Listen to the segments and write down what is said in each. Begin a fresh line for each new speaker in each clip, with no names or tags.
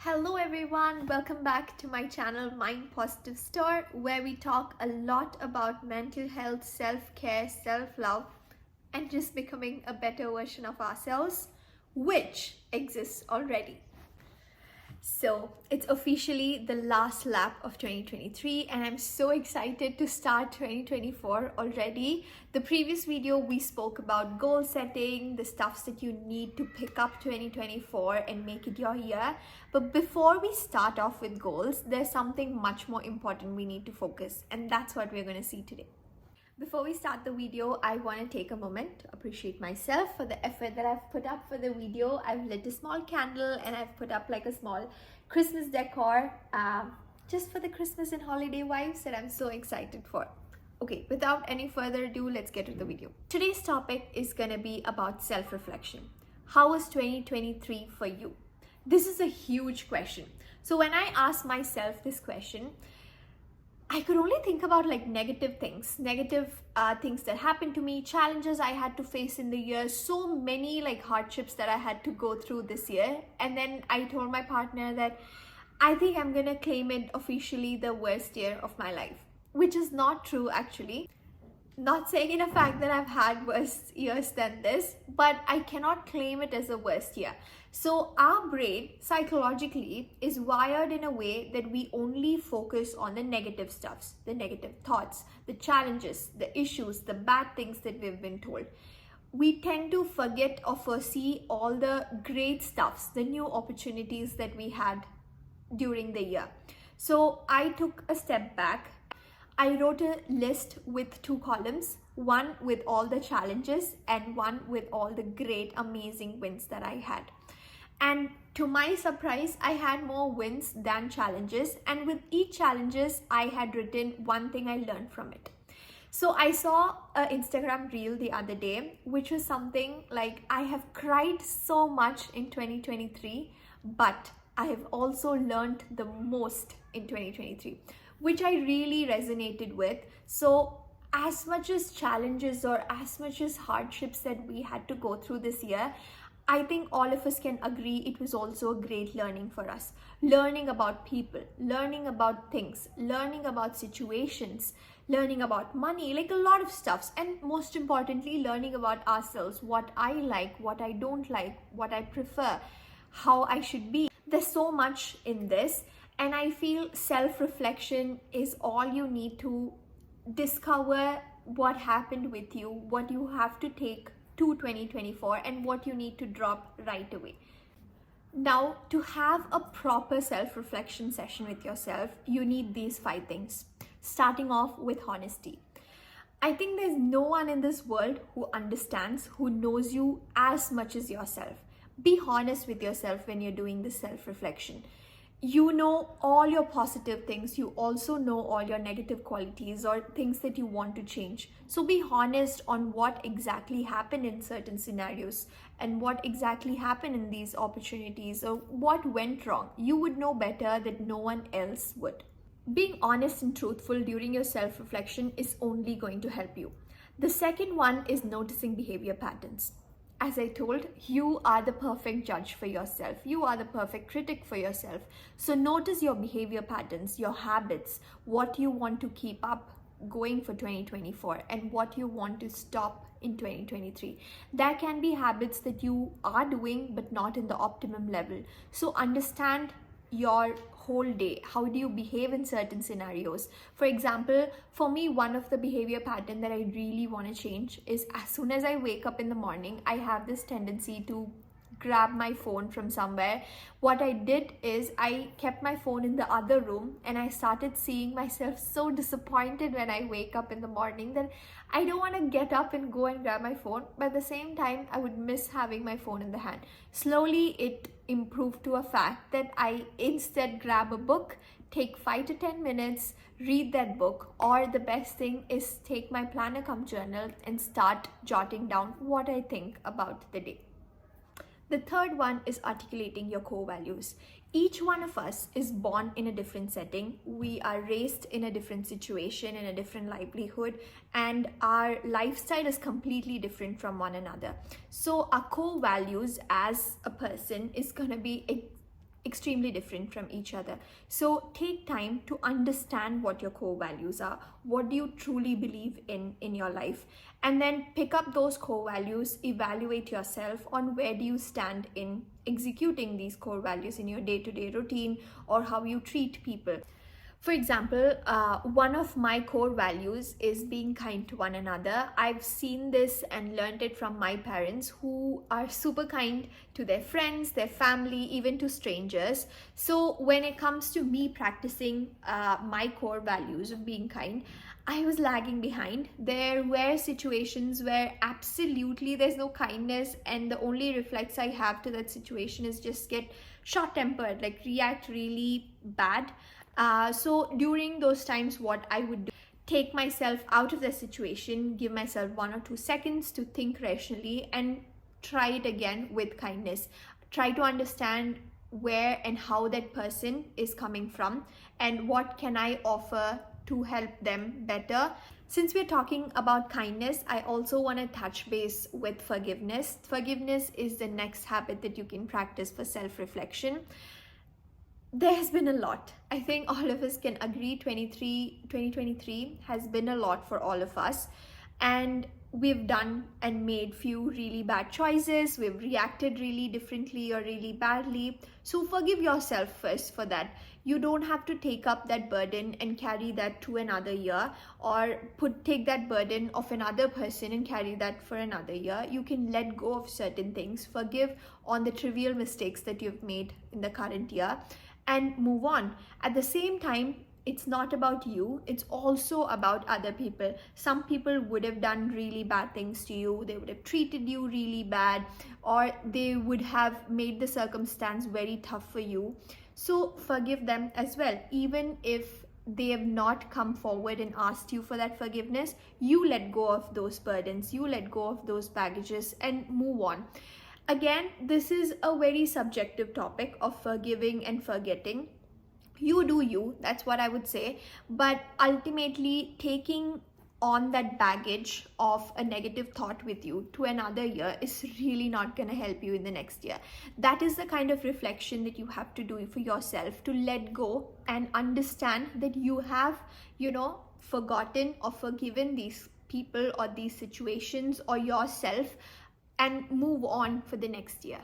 Hello everyone, welcome back to my channel Mind Positive Store, where we talk a lot about mental health, self-care, self-love, and just becoming a better version of ourselves, which exists already. So it's officially the last lap of 2023 and I'm so excited to start 2024 already. The previous video we spoke about goal setting, the stuffs that you need to pick up 2024 and make it your year. But before we start off with goals, there's something much more important we need to focus, and that's what we're going to see today. Before we start the video, I want to take a moment to appreciate myself for the effort that I've put up for the video. I've lit a small candle and I've put up like a small Christmas decor just for the Christmas and holiday vibes that I'm so excited for. Okay, without any further ado, let's get to the video. Today's topic is going to be about self-reflection. How was 2023 for you? This is a huge question. So when I asked myself this question, I could only think about like negative things that happened to me, challenges I had to face in the year, so many like hardships that I had to go through this year. And then I told my partner that I think I'm gonna claim it officially the worst year of my life, which is not true actually. Not saying in a fact that I've had worse years than this, but I cannot claim it as a worst year. So our brain psychologically is wired in a way that we only focus on the negative stuffs, the negative thoughts, the challenges, the issues, the bad things that we've been told. We tend to forget or foresee all the great stuffs, the new opportunities that we had during the year. So I took a step back. I wrote a list with 2 columns, one with all the challenges and one with all the great, amazing wins that I had. And to my surprise, I had more wins than challenges. And with each challenges, I had written one thing I learned from it. So I saw an Instagram reel the other day, which was something like, I have cried so much in 2023, but I have also learned the most in 2023. Which I really resonated with. So as much as challenges or as much as hardships that we had to go through this year, I think all of us can agree it was also a great learning for us. Learning about people, learning about things, learning about situations, learning about money, like a lot of stuffs. And most importantly, learning about ourselves, what I like, what I don't like, what I prefer, how I should be. There's so much in this. And I feel self-reflection is all you need to discover what happened with you, what you have to take to 2024 and what you need to drop right away. Now, to have a proper self-reflection session with yourself, you need these 5 things. Starting off with honesty. I think there's no one in this world who understands, who knows you as much as yourself. Be honest with yourself when you're doing this self-reflection. You know all your positive things, you also know all your negative qualities or things that you want to change. So be honest on what exactly happened in certain scenarios and what exactly happened in these opportunities or what went wrong. You would know better that no one else would. Being honest and truthful during your self-reflection is only going to help you. The second one is noticing behavior patterns. As I told, you are the perfect judge for yourself. You are the perfect critic for yourself. So notice your behavior patterns, your habits, what you want to keep up going for 2024 and what you want to stop in 2023. There can be habits that you are doing but not in the optimum level. So understand your whole day. How do you behave in certain scenarios? For example, for me, one of the behavior pattern that I really want to change is as soon as I wake up in the morning, I have this tendency to grab my phone from somewhere. What I did is I kept my phone in the other room and I started seeing myself so disappointed when I wake up in the morning that I don't want to get up and go and grab my phone, but at the same time I would miss having my phone in the hand. Slowly it improved to a fact that I instead grab a book, take 5 to 10 minutes, read that book, or the best thing is take my planner cum journal and start jotting down what I think about the day. The third one is articulating your core values. Each one of us is born in a different setting. We are raised in a different situation, in a different livelihood, and our lifestyle is completely different from one another. So our core values as a person is going to be extremely different from each other. So take time to understand what your core values are. What do you truly believe in your life? And then pick up those core values, evaluate yourself on where do you stand in executing these core values in your day-to-day routine or how you treat people. For example, one of my core values is being kind to one another. I've seen this and learned it from my parents, who are super kind to their friends, their family, even to strangers. So when it comes to me practicing my core values of being kind, I was lagging behind. There were situations where absolutely there's no kindness, and the only reflex I have to that situation is just get short-tempered, like react really bad. So during those times, what I would do, take myself out of the situation, give myself 1 or 2 seconds to think rationally and try it again with kindness. Try to understand where and how that person is coming from and what can I offer to help them better. Since we're talking about kindness, I also want to touch base with forgiveness. Forgiveness is the next habit that you can practice for self-reflection. There has been a lot. I think all of us can agree 2023 has been a lot for all of us. And we've done and made few really bad choices. We've reacted really differently or really badly. So forgive yourself first for that. You don't have to take up that burden and carry that to another year, or take that burden of another person and carry that for another year. You can let go of certain things, forgive on the trivial mistakes that you've made in the current year, and move on. At the same time, it's not about you, it's also about other people. Some people would have done really bad things to you, they would have treated you really bad, or they would have made the circumstance very tough for you. So forgive them as well. Even if they have not come forward and asked you for that forgiveness, you let go of those burdens, you let go of those baggages and move on. Again, this is a very subjective topic of forgiving and forgetting. You do you, that's what I would say. But ultimately, taking on that baggage of a negative thought with you to another year is really not going to help you in the next year. That is the kind of reflection that you have to do for yourself, to let go and understand that you have, forgotten or forgiven these people or these situations or yourself, and move on for the next year.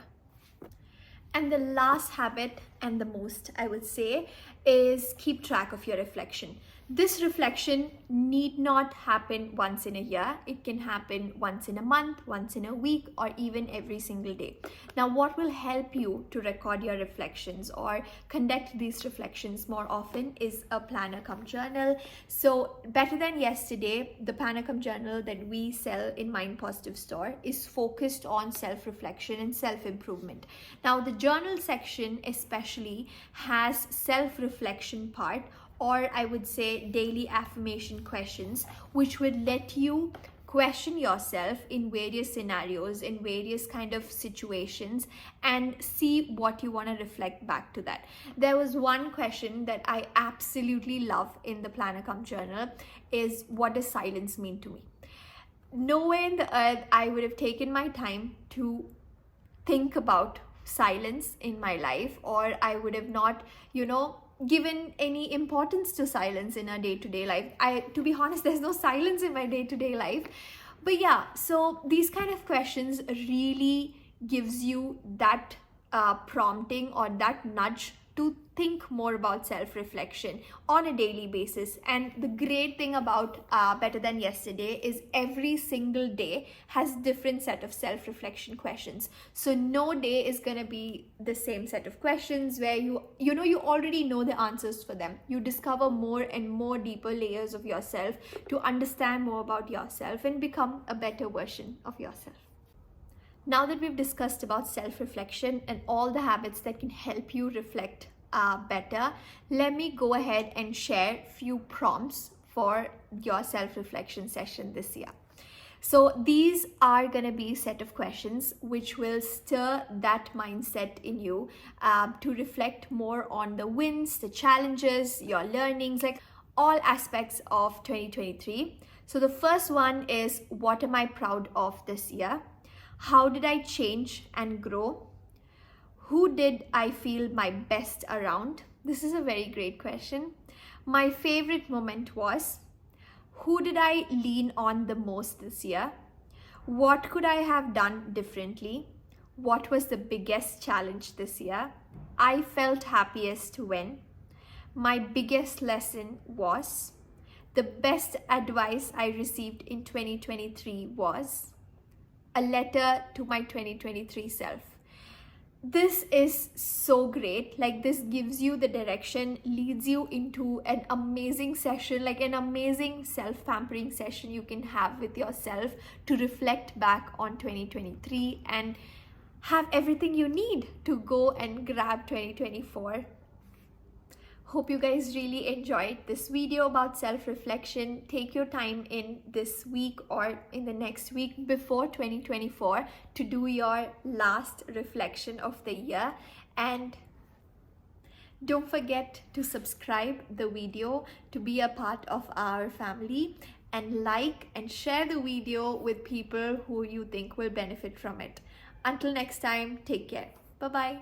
And the last habit, and the most I would say, is keep track of your reflection. This reflection need not happen once in a year. It can happen once in a month, once in a week, or even every single day. Now, what will help you to record your reflections or conduct these reflections more often is a planner cum journal. So Better Than Yesterday, the planner cum journal that we sell in Mind Positive store, is focused on self-reflection and self-improvement. Now, the journal section especially has self-reflection part, or I would say daily affirmation questions, which would let you question yourself in various scenarios, in various kind of situations, and see what you want to reflect back to that. There was one question that I absolutely love in the planner cum journal, is what does silence mean to me? Nowhere in the earth I would have taken my time to think about silence in my life, or I would have not, given any importance to silence in our day-to-day life. To be honest, there's no silence in my day-to-day life. But yeah, so these kind of questions really gives you that prompting or that nudge to think more about self-reflection on a daily basis. And the great thing about Better Than Yesterday is every single day has different set of self-reflection questions. So no day is going to be the same set of questions where you already know the answers for them. You discover more and more deeper layers of yourself to understand more about yourself and become a better version of yourself. Now that we've discussed about self-reflection and all the habits that can help you reflect better, let me go ahead and share few prompts for your self-reflection session this year. So these are going to be a set of questions which will stir that mindset in you to reflect more on the wins, the challenges, your learnings, like all aspects of 2023. So the first one is, what am I proud of this year? How did I change and grow? Who did I feel my best around? This is a very great question. My favorite moment was, who did I lean on the most this year? What could I have done differently? What was the biggest challenge this year? I felt happiest when. My biggest lesson was. The best advice I received in 2023 was. A letter to my 2023 self. This is so great. Like, this gives you the direction, leads you into an amazing session, like an amazing self-pampering session you can have with yourself to reflect back on 2023 and have everything you need to go and grab 2024. Hope you guys really enjoyed this video about self-reflection. Take your time in this week or in the next week before 2024 to do your last reflection of the year. And don't forget to subscribe the video to be a part of our family, and like and share the video with people who you think will benefit from it. Until next time, take care. Bye-bye.